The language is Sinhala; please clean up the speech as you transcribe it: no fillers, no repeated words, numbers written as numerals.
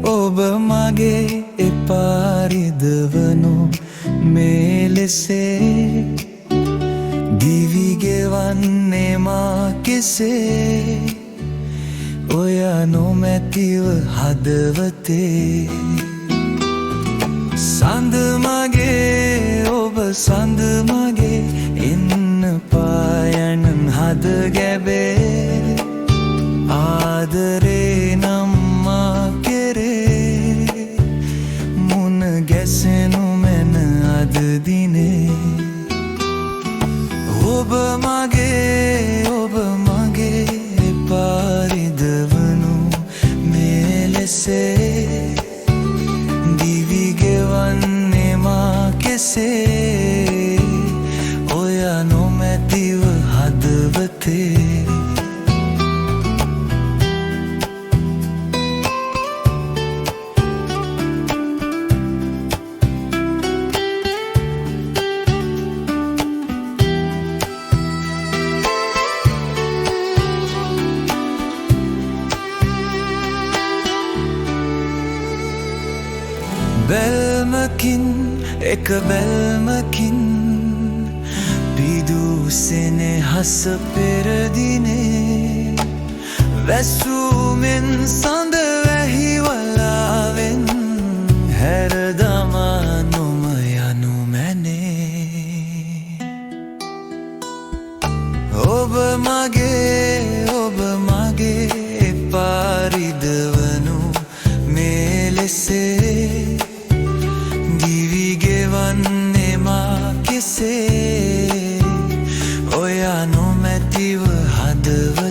ඔබ මගේ එපාරිදවනු මේලෙසේ දිවි ගෙවන්නේ මා කෙසේ ඔය නොමැතිව හදවතේ සඳ මගේ ඔබ සඳ මගේ එන්න පායන හද ගැබේ ආදරේ නම් මා කෙරේ මුණ ගැසෙනු මැන අද දිනේ ඔබ මගේ පාරිදවනු මේලෙසේ දිවි ගෙවන්නේ මා කෙසේ ඔය නොමැතිව හදවතේ බැල්මකින් එක බැල්මකින් පිදූ සෙනෙහස පෙරදිනේ වැස්සුමෙන් සඳ වැහිවලාවෙන් හැරදමා නොම යනු මැනේ ඔබ මගේ පාරිදවනු මේලෙසේ කෙසේ ඔය නොමැතිව හදව